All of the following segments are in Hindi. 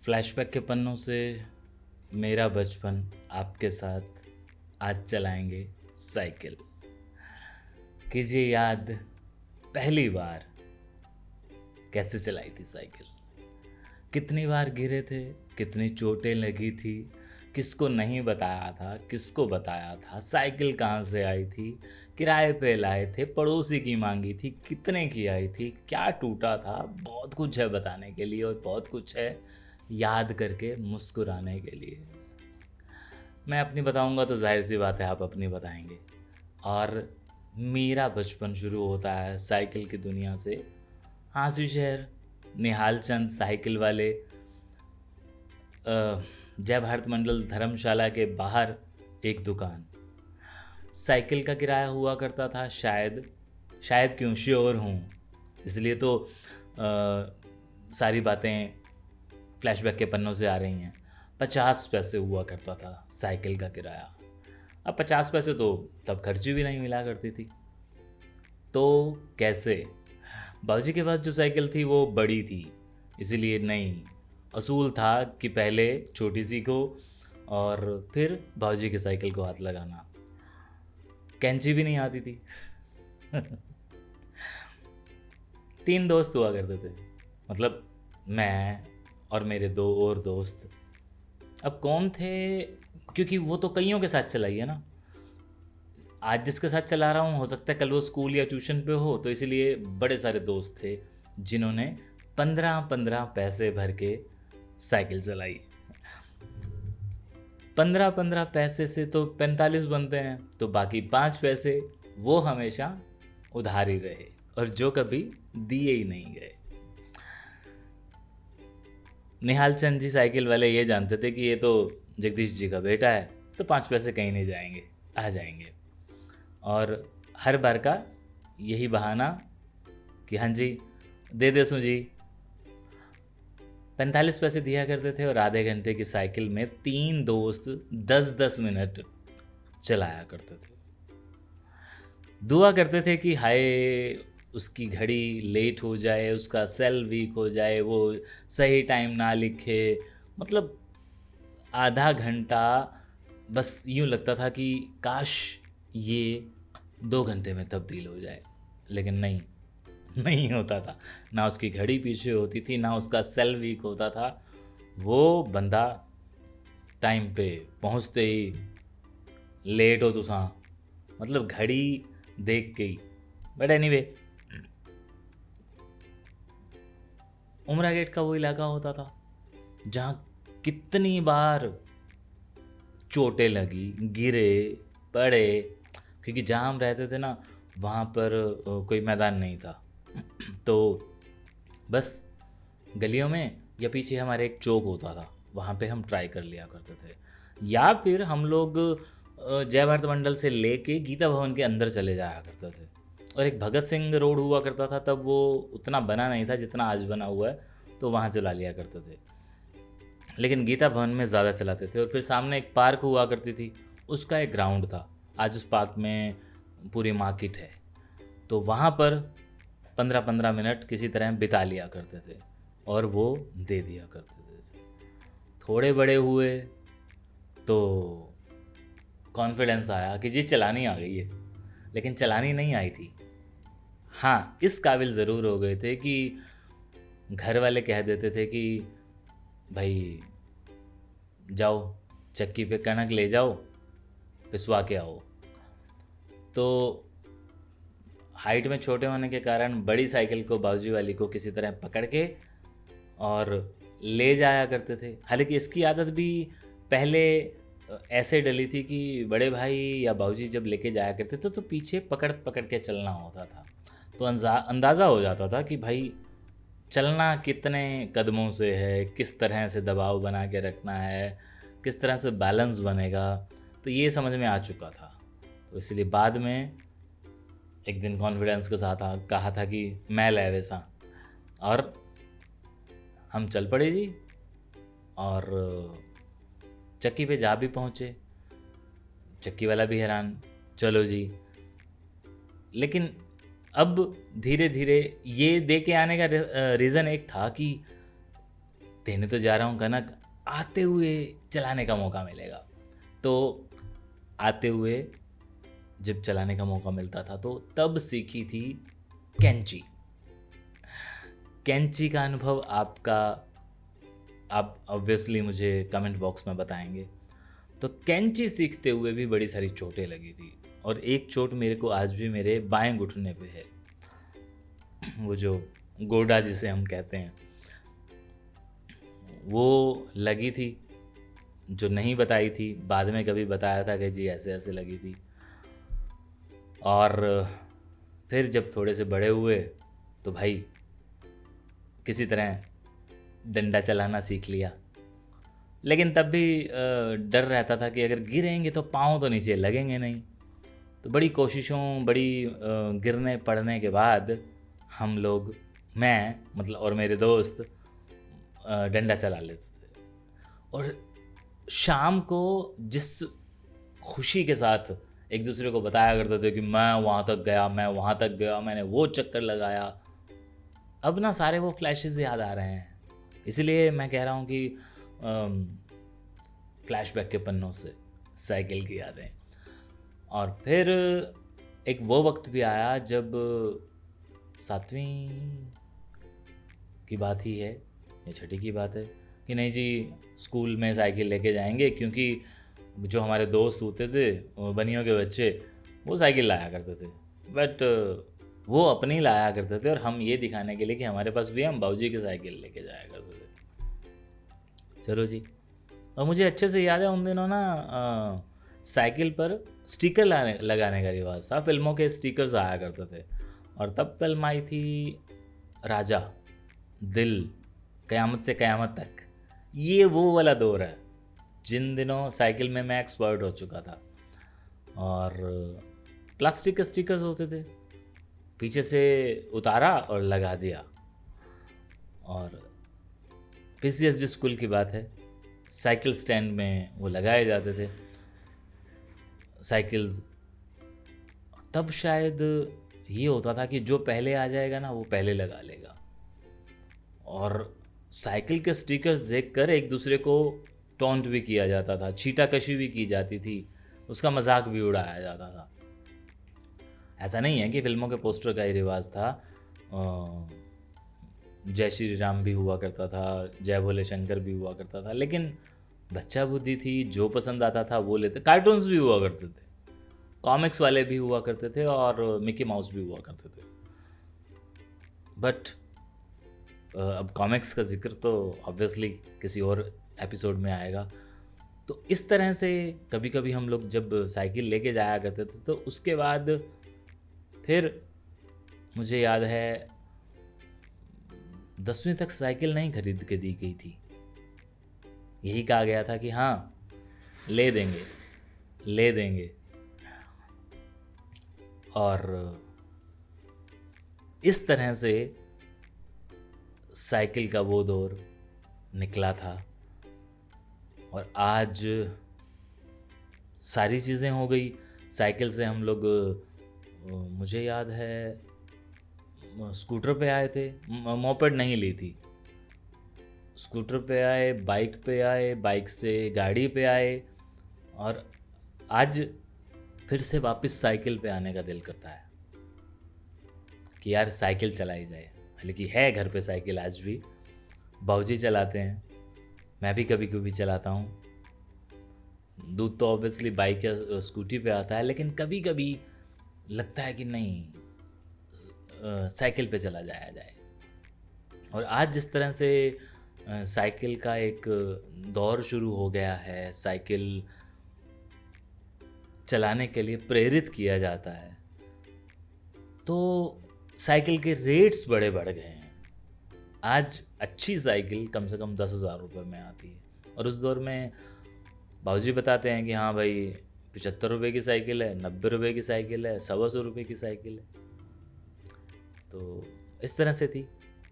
फ्लैशबैक के पन्नों से मेरा बचपन आपके साथ आज चलाएंगे साइकिल। कीजिए याद पहली बार कैसे चलाई थी साइकिल। कितनी बार गिरे थे, कितनी चोटें लगी थी, किसको नहीं बताया था, किसको बताया था, साइकिल कहाँ से आई थी, किराए पे लाए थे, पड़ोसी की मांगी थी, कितने की आई थी, क्या टूटा था। बहुत कुछ है बताने के लिए और बहुत कुछ है याद करके मुस्कुराने के लिए। मैं अपनी बताऊंगा तो जाहिर सी बात है आप अपनी बताएंगे। और मेरा बचपन शुरू होता है साइकिल की दुनिया से। हांसी शहर निहाल चंद साइकिल वाले जय भारत मंडल धर्मशाला के बाहर एक दुकान। साइकिल का किराया हुआ करता था शायद शायद क्यों श्योर हूँ, इसलिए तो सारी बातें फ्लैशबैक के पन्नों से आ रही हैं। 50 पैसे हुआ करता था साइकिल का किराया। अब 50 पैसे तो तब खर्ची भी नहीं मिला करती थी, तो कैसे। बाबूजी के पास जो साइकिल थी वो बड़ी थी, इसीलिए नहीं, असूल था कि पहले छोटी सी को और फिर बाबूजी की साइकिल को हाथ लगाना। कैंची भी नहीं आती थी। 3 दोस्त हुआ करते थे, मतलब मैं और मेरे 2 और दोस्त। अब कौन थे, क्योंकि वो तो कईयों के साथ चलाई है ना। आज जिसके साथ चला रहा हूँ हो सकता है कल वो स्कूल या ट्यूशन पे हो, तो इसीलिए बड़े सारे दोस्त थे जिन्होंने 15-15 पैसे भर के साइकिल चलाई। 15-15 पैसे से तो 45 बनते हैं, तो बाकी 5 पैसे वो हमेशा उधार ही रहे और जो कभी दिए ही नहीं गए। निहाल चंद जी साइकिल वाले ये जानते थे कि ये तो जगदीश जी का बेटा है, तो 5 पैसे कहीं नहीं जाएंगे, आ जाएंगे। और हर बार का यही बहाना कि हाँ जी दे दे सू जी। 45 पैसे दिया करते थे और आधे घंटे की साइकिल में 3 दोस्त 10-10 मिनट चलाया करते थे। दुआ करते थे कि हाय उसकी घड़ी लेट हो जाए, उसका सेल वीक हो जाए, वो सही टाइम ना लिखे। मतलब आधा घंटा बस यूँ लगता था कि काश ये 2 घंटे में तब्दील हो जाए, लेकिन नहीं, नहीं होता था। ना उसकी घड़ी पीछे होती थी, ना उसका सेल वीक होता था। वो बंदा टाइम पे पहुंचते ही लेट हो तुसा, मतलब घड़ी देख के ही। बट एनीवे, उमरा गेट का वो इलाका होता था जहाँ कितनी बार चोटें लगी, गिरे, पड़े, क्योंकि जहाँ हम रहते थे ना वहाँ पर कोई मैदान नहीं था। तो बस गलियों में या पीछे हमारे एक चौक होता था, वहाँ पे हम ट्राई कर लिया करते थे। या फिर हम लोग जय भारत मंडल से लेके गीता भवन के अंदर चले जाया करते थे। और एक भगत सिंह रोड हुआ करता था, तब वो उतना बना नहीं था जितना आज बना हुआ है, तो वहाँ चला लिया करते थे। लेकिन गीता भवन में ज़्यादा चलाते थे। और फिर सामने एक पार्क हुआ करती थी, उसका एक ग्राउंड था। आज उस पार्क में पूरी मार्केट है, तो वहाँ पर 15-15 मिनट किसी तरह बिता लिया करते थे और वो दे दिया करते थे। थोड़े बड़े हुए तो कॉन्फिडेंस आया कि जी चलानी आ गई है, लेकिन चलानी नहीं आई थी। हाँ, इस काबिल ज़रूर हो गए थे कि घर वाले कह देते थे कि भाई जाओ चक्की पे कणक ले जाओ, पिसवा के आओ। तो हाइट में छोटे होने के कारण बड़ी साइकिल को बाजू वाली को किसी तरह पकड़ के और ले जाया करते थे। हालांकि इसकी आदत भी पहले ऐसे डली थी कि बड़े भाई या बाबूजी जब लेके जाया करते थे तो पीछे पकड़ पकड़ के चलना होता था। तो अंदाज़ा हो जाता था कि भाई चलना कितने कदमों से है, किस तरह से दबाव बना के रखना है, किस तरह से बैलेंस बनेगा, तो ये समझ में आ चुका था। तो इसलिए बाद में एक दिन कॉन्फिडेंस के साथ कहा था कि मैं ले वैसा, और हम चल पड़े जी। और चक्की पे जा भी पहुँचे, चक्की वाला भी हैरान, चलो जी। लेकिन अब धीरे धीरे ये दे के आने का रीज़न एक था कि देने तो जा रहा हूँ कनक, आते हुए चलाने का मौका मिलेगा। तो आते हुए जब चलाने का मौका मिलता था तो तब सीखी थी कैंची। कैंची का अनुभव आपका, आप ऑब्वियसली मुझे कमेंट बॉक्स में बताएंगे। तो कैंची सीखते हुए भी बड़ी सारी चोटें लगी थी, और एक चोट मेरे को आज भी मेरे बाएं घुटने पे है, वो जो गोडा जिसे हम कहते हैं, वो लगी थी, जो नहीं बताई थी, बाद में कभी बताया था कि जी ऐसे ऐसे लगी थी। और फिर जब थोड़े से बड़े हुए तो भाई किसी तरह डंडा चलाना सीख लिया, लेकिन तब भी डर रहता था कि अगर गिरेंगे तो पाँव तो नीचे लगेंगे नहीं। तो बड़ी कोशिशों, बड़ी गिरने पड़ने के बाद हम लोग, मैं मतलब और मेरे दोस्त डंडा चला लेते थे। और शाम को जिस खुशी के साथ एक दूसरे को बताया करते थे कि मैं वहाँ तक गया, मैं वहाँ तक गया, मैंने वो चक्कर लगाया, अब ना सारे वो फ्लैशेस याद आ रहे हैं। इसलिए मैं कह रहा हूँ कि फ्लैशबैक के पन्नों से साइकिल की यादें। और फिर एक वो वक्त भी आया जब 7वीं की बात ही है या 6ठी की बात है कि नहीं जी स्कूल में साइकिल लेके जाएंगे, क्योंकि जो हमारे दोस्त होते थे बनियों के बच्चे, वो साइकिल लाया करते थे, बट वो अपनी लाया करते थे और हम ये दिखाने के लिए कि हमारे पास भी, हम बाबूजी की साइकिल लेके जाया करते थे। चलो जी। और मुझे अच्छे से याद है उन दिनों ना साइकिल पर स्टिकर लगाने का रिवाज था, फिल्मों के स्टिकर्स आया करते थे। और तब फिल्म आई थी राजा, दिल, कयामत से कयामत तक। ये वो वाला दौर है जिन दिनों साइकिल में मैं एक्सपर्ट हो चुका था। और प्लास्टिक के स्टिकर्स होते थे, पीछे से उतारा और लगा दिया। और पीसीएसडी स्कूल की बात है, साइकिल स्टैंड में वो लगाए जाते थे साइकिल्स। तब शायद ये होता था कि जो पहले आ जाएगा ना वो पहले लगा लेगा, और साइकिल के स्टिकर्स देखकर एक दूसरे को टॉन्ट भी किया जाता था, छीटाकशी भी की जाती थी, उसका मजाक भी उड़ाया जाता था। ऐसा नहीं है कि फिल्मों के पोस्टर का ही रिवाज था, जय श्री राम भी हुआ करता था, जय भोले शंकर भी हुआ करता था, लेकिन बच्चा बुद्धि थी, जो पसंद आता था वो लेते। कार्टून्स भी हुआ करते थे, कॉमिक्स वाले भी हुआ करते थे, और मिकी माउस भी हुआ करते थे। बट अब कॉमिक्स का जिक्र तो ऑब्वियसली किसी और एपिसोड में आएगा। तो इस तरह से कभी कभी हम लोग जब साइकिल लेके जाया करते थे, तो उसके बाद फिर मुझे याद है 10वीं तक साइकिल नहीं खरीद के दी गई थी। यही कहा गया था कि हाँ ले देंगे, ले देंगे। और इस तरह से साइकिल का वो दौर निकला था। और आज सारी चीज़ें हो गई साइकिल से। हम लोग, मुझे याद है स्कूटर पे आए थे, मोपेड नहीं ली थी, स्कूटर पे आए, बाइक पे आए, बाइक से गाड़ी पे आए, और आज फिर से वापस साइकिल पे आने का दिल करता है कि यार साइकिल चलाई जाए। हालांकि है घर पे साइकिल आज भी, बाबूजी चलाते हैं, मैं भी कभी कभी चलाता हूँ। दूध तो ऑब्वियसली बाइक या स्कूटी पे आता है, लेकिन कभी कभी लगता है कि नहीं साइकिल पे चला जाया जाए। और आज जिस तरह से साइकिल का एक दौर शुरू हो गया है, साइकिल चलाने के लिए प्रेरित किया जाता है, तो साइकिल के रेट्स बड़े बढ़ गए हैं। आज अच्छी साइकिल कम से कम 10,000 रुपये में आती है, और उस दौर में बाबूजी बताते हैं कि हाँ भाई 75 रुपये की साइकिल है, 90 रुपये की साइकिल है, 125 रुपये की साइकिल है। तो इस तरह से थी।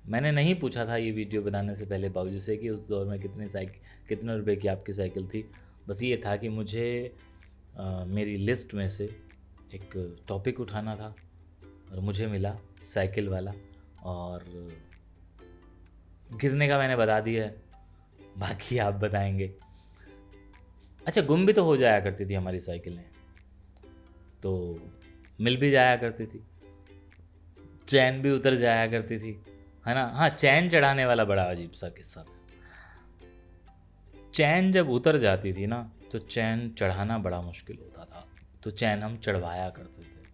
मैंने नहीं पूछा था ये वीडियो बनाने से पहले बाबूजी से कि उस दौर में कितने रुपए की आपकी साइकिल थी। बस ये था कि मुझे मेरी लिस्ट में से एक टॉपिक उठाना था, और मुझे मिला साइकिल वाला। और गिरने का मैंने बता दिया है, बाकी आप बताएंगे। अच्छा, गुम भी तो हो जाया करती थी हमारी साइकिलें, तो मिल भी जाया करती थी, चैन भी उतर जाया करती थी, है ना। हाँ, चैन चढ़ाने वाला बड़ा अजीब सा किस्सा था। चैन जब उतर जाती थी ना, तो चैन चढ़ाना बड़ा मुश्किल होता था, तो चैन हम चढ़वाया करते थे।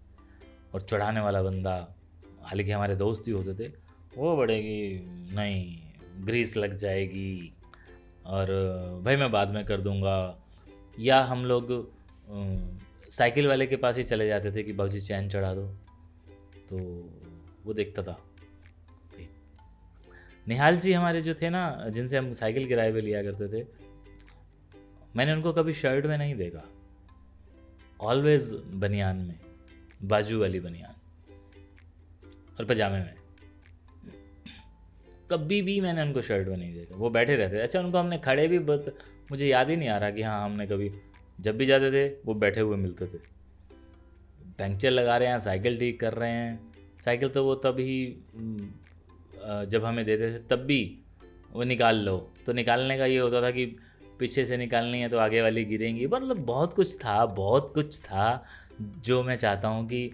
और चढ़ाने वाला बंदा, हालांकि हमारे दोस्त ही होते थे, वो बड़े कि नहीं ग्रीस लग जाएगी, और भाई मैं बाद में कर दूंगा। या हम लोग साइकिल वाले के पास ही चले जाते थे कि बाबूजी चैन चढ़ा दो, तो वो देखता था। निहाल जी हमारे जो थे ना, जिनसे हम साइकिल किराए पे लिया करते थे, मैंने उनको कभी शर्ट में नहीं देखा, ऑलवेज बनियान में, बाजू वाली बनियान और पजामे में। कभी भी मैंने उनको शर्ट में नहीं देखा, वो बैठे रहते। अच्छा, उनको हमने खड़े भी मुझे याद ही नहीं आ रहा कि हाँ हमने कभी, जब भी जाते थे वो बैठे हुए मिलते थे। पंक्चर लगा रहे हैं, साइकिल ठीक कर रहे हैं, साइकिल तो वो तभी जब हमें देते थे तब भी वो निकाल लो, तो निकालने का ये होता था कि पीछे से निकालनी है तो आगे वाली गिरेंगी। मतलब बहुत कुछ था, बहुत कुछ था जो मैं चाहता हूँ कि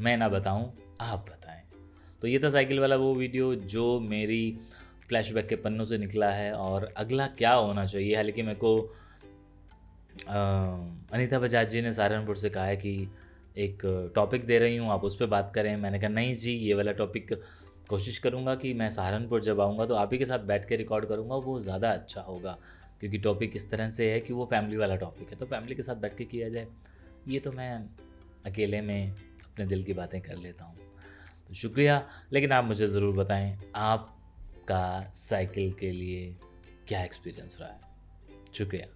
मैं ना बताऊँ, आप बताएं। तो ये था साइकिल वाला वो वीडियो जो मेरी फ्लैशबैक के पन्नों से निकला है। और अगला क्या होना चाहिए, हालांकि मेरे को अनीता बजाज जी ने सहारनपुर से कहा है कि एक टॉपिक दे रही हूँ, आप उस पर बात करें। मैंने कहा नहीं जी, ये वाला टॉपिक कोशिश करूँगा कि मैं सहारनपुर जब आऊँगा तो आप ही के साथ बैठ के रिकॉर्ड करूँगा, वो ज़्यादा अच्छा होगा, क्योंकि टॉपिक इस तरह से है कि वो फैमिली वाला टॉपिक है, तो फैमिली के साथ बैठ के किया जाए। ये तो मैं अकेले में अपने दिल की बातें कर लेता हूँ। तो शुक्रिया, लेकिन आप मुझे ज़रूर बताएं आपका साइकिल के लिए क्या एक्सपीरियंस रहा है। शुक्रिया।